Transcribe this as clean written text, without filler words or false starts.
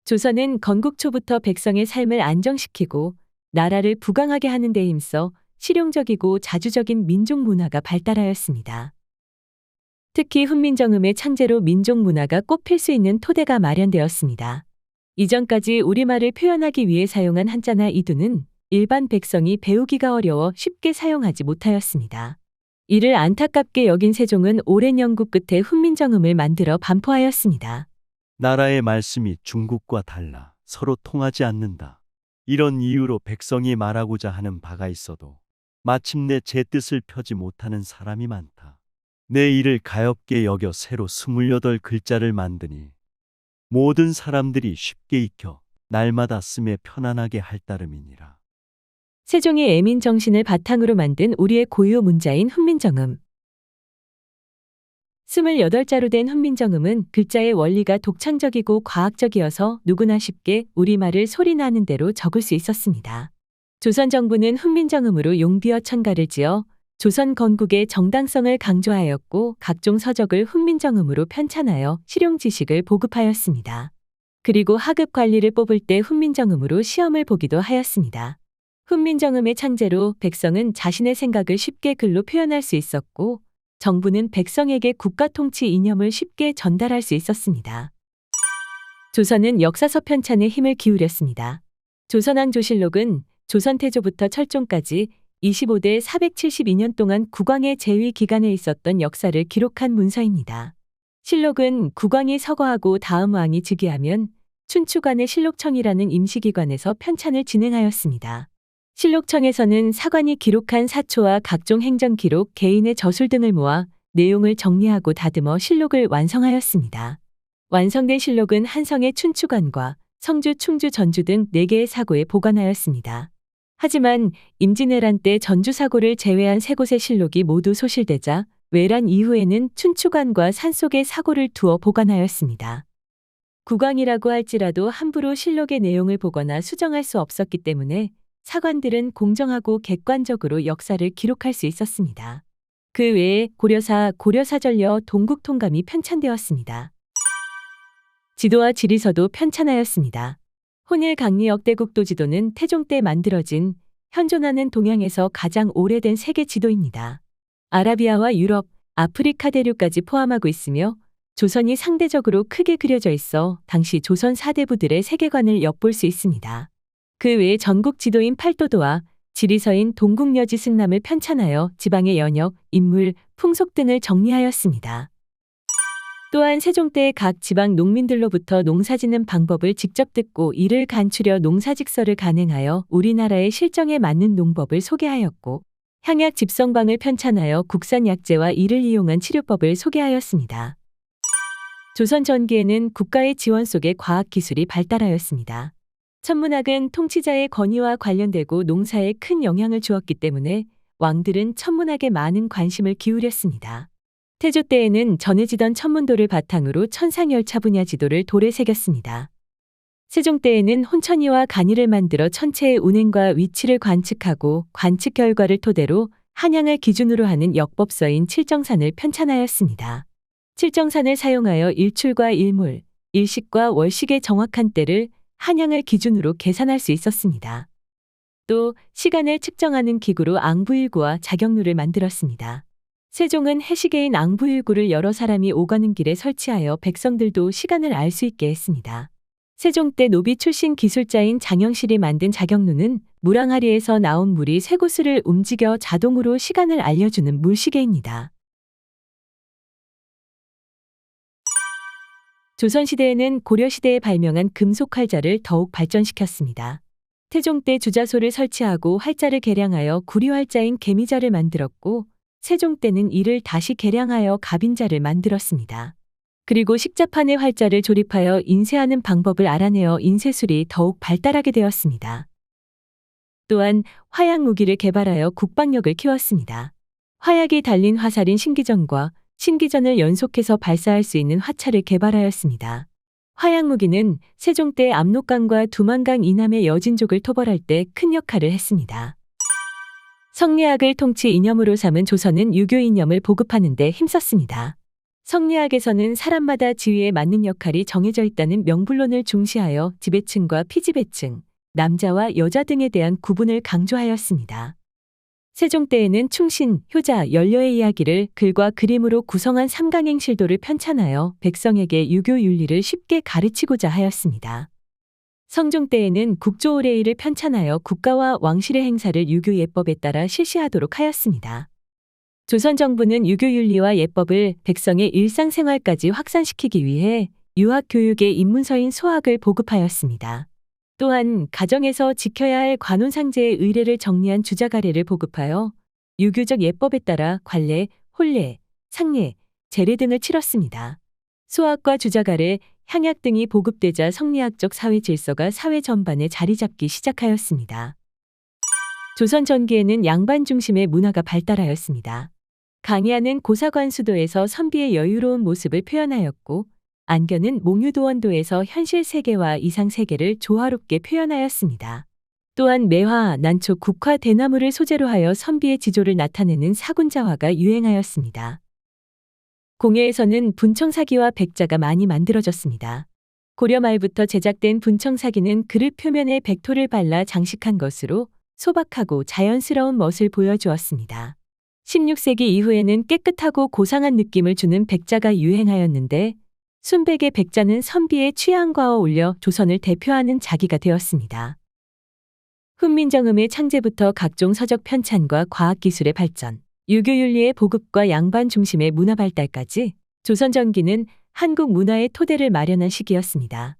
조선은 건국 초부터 백성의 삶을 안정시키고 나라를 부강하게 하는 데 힘써 실용적이고 자주적인 민족 문화가 발달하였습니다. 특히 훈민정음의 창제로 민족 문화가 꽃필 수 있는 토대가 마련되었습니다. 이전까지 우리말을 표현하기 위해 사용한 한자나 이두는 일반 백성이 배우기가 어려워 쉽게 사용하지 못하였습니다. 이를 안타깝게 여긴 세종은 오랜 연구 끝에 훈민정음을 만들어 반포하였습니다. 나라의 말씀이 중국과 달라 서로 통하지 않는다. 이런 이유로 백성이 말하고자 하는 바가 있어도 마침내 제 뜻을 펴지 못하는 사람이 많다. 내 이를 가엾게 여겨 새로 28글자를 만드니 모든 사람들이 쉽게 익혀 날마다 쓰며 편안하게 할 따름이니라. 세종이 애민 정신을 바탕으로 만든 우리의 고유 문자인 훈민정음. 28자로 된 훈민정음은 글자의 원리가 독창적이고 과학적이어서 누구나 쉽게 우리말을 소리나는 대로 적을 수 있었습니다. 조선 정부는 훈민정음으로 용비어 천가를 지어 조선 건국의 정당성을 강조하였고 각종 서적을 훈민정음으로 편찬하여 실용 지식을 보급하였습니다. 그리고 하급 관리를 뽑을 때 훈민정음으로 시험을 보기도 하였습니다. 훈민정음의 창제로 백성은 자신의 생각을 쉽게 글로 표현할 수 있었고 정부는 백성에게 국가 통치 이념을 쉽게 전달할 수 있었습니다. 조선은 역사서 편찬에 힘을 기울였습니다. 조선왕조실록은 조선태조부터 철종까지 25대 472년 동안 국왕의 재위 기간에 있었던 역사를 기록한 문서입니다. 실록은 국왕이 서거하고 다음 왕이 즉위하면 춘추관의 실록청이라는 임시기관에서 편찬을 진행하였습니다. 실록청에서는 사관이 기록한 사초와 각종 행정기록, 개인의 저술 등을 모아 내용을 정리하고 다듬어 실록을 완성하였습니다. 완성된 실록은 한성의 춘추관과 성주, 충주, 전주 등 4개의 사고에 보관하였습니다. 하지만 임진왜란 때 전주 사고를 제외한 3곳의 실록이 모두 소실되자 외란 이후에는 춘추관과 산속의 사고를 두어 보관하였습니다. 국왕이라고 할지라도 함부로 실록의 내용을 보거나 수정할 수 없었기 때문에 사관들은 공정하고 객관적으로 역사를 기록할 수 있었습니다. 그 외에 고려사, 고려사전려, 동국통감이 편찬되었습니다. 지도와 지리서도 편찬하였습니다. 혼일 강리 역대국도 지도는 태종 때 만들어진 현존하는 동양에서 가장 오래된 세계 지도입니다. 아라비아와 유럽, 아프리카 대륙까지 포함하고 있으며 조선이 상대적으로 크게 그려져 있어 당시 조선 사대부들의 세계관을 엿볼 수 있습니다. 그 외에 전국 지도인 팔도도와 지리서인 동국여지 승남을 편찬하여 지방의 연역, 인물, 풍속 등을 정리하였습니다. 또한 세종 때 각 지방 농민들로부터 농사짓는 방법을 직접 듣고 이를 간추려 농사직설을 간행하여 우리나라의 실정에 맞는 농법을 소개하였고 향약 집성방을 편찬하여 국산 약재와 이를 이용한 치료법을 소개하였습니다. 조선 전기에는 국가의 지원 속에 과학기술이 발달하였습니다. 천문학은 통치자의 권위와 관련되고 농사에 큰 영향을 주었기 때문에 왕들은 천문학에 많은 관심을 기울였습니다. 태조 때에는 전해지던 천문도를 바탕으로 천상열차 분야 지도를 돌에 새겼습니다. 세종 때에는 혼천이와 간이를 만들어 천체의 운행과 위치를 관측하고 관측 결과를 토대로 한양을 기준으로 하는 역법서인 칠정산을 편찬하였습니다. 칠정산을 사용하여 일출과 일몰, 일식과 월식의 정확한 때를 한양을 기준으로 계산할 수 있었습니다. 또 시간을 측정하는 기구로 앙부일구와 자격루를 만들었습니다. 세종은 해시계인 앙부일구를 여러 사람이 오가는 길에 설치하여 백성들도 시간을 알 수 있게 했습니다. 세종 때 노비 출신 기술자인 장영실이 만든 자격루는 물항아리에서 나온 물이 쇠구슬을 움직여 자동으로 시간을 알려주는 물시계입니다. 조선시대에는 고려시대에 발명한 금속 활자를 더욱 발전시켰습니다. 태종 때 주자소를 설치하고 활자를 개량하여 구리활자인 개미자를 만들었고 세종 때는 이를 다시 개량하여 갑인자를 만들었습니다. 그리고 식자판의 활자를 조립하여 인쇄하는 방법을 알아내어 인쇄술이 더욱 발달하게 되었습니다. 또한 화약 무기를 개발하여 국방력을 키웠습니다. 화약이 달린 화살인 신기전과 신기전을 연속해서 발사할 수 있는 화차를 개발하였습니다. 화약 무기는 세종 때 압록강과 두만강 이남의 여진족을 토벌할 때 큰 역할을 했습니다. 성리학을 통치 이념으로 삼은 조선은 유교 이념을 보급하는 데 힘썼습니다. 성리학에서는 사람마다 지위에 맞는 역할이 정해져 있다는 명분론을 중시하여 지배층과 피지배층, 남자와 여자 등에 대한 구분을 강조하였습니다. 세종 때에는 충신, 효자, 연려의 이야기를 글과 그림으로 구성한 삼강행실도를 편찬하여 백성에게 유교 윤리를 쉽게 가르치고자 하였습니다. 성종 때에는 국조오레이를 편찬하여 국가와 왕실의 행사를 유교 예법에 따라 실시하도록 하였습니다. 조선 정부는 유교 윤리와 예법을 백성의 일상생활까지 확산시키기 위해 유학교육의 입문서인 소학을 보급하였습니다. 또한 가정에서 지켜야 할 관혼상제의 의례를 정리한 주자가례를 보급하여 유교적 예법에 따라 관례, 혼례, 상례, 제례 등을 치렀습니다. 소학과 주자가례, 향약 등이 보급되자 성리학적 사회 질서가 사회 전반에 자리 잡기 시작하였습니다. 조선 전기에는 양반 중심의 문화가 발달하였습니다. 강야는 고사관수도에서 선비의 여유로운 모습을 표현하였고, 안견은 몽유도원도에서 현실 세계와 이상 세계를 조화롭게 표현하였습니다. 또한 매화, 난초, 국화, 대나무를 소재로 하여 선비의 지조를 나타내는 사군자화가 유행하였습니다. 공예에서는 분청사기와 백자가 많이 만들어졌습니다. 고려 말부터 제작된 분청사기는 그릇 표면에 백토를 발라 장식한 것으로 소박하고 자연스러운 멋을 보여주었습니다. 16세기 이후에는 깨끗하고 고상한 느낌을 주는 백자가 유행하였는데, 순백의 백자는 선비의 취향과 어울려 조선을 대표하는 자기가 되었습니다. 훈민정음의 창제부터 각종 서적 편찬과 과학기술의 발전, 유교윤리의 보급과 양반 중심의 문화 발달까지 조선 전기는 한국 문화의 토대를 마련한 시기였습니다.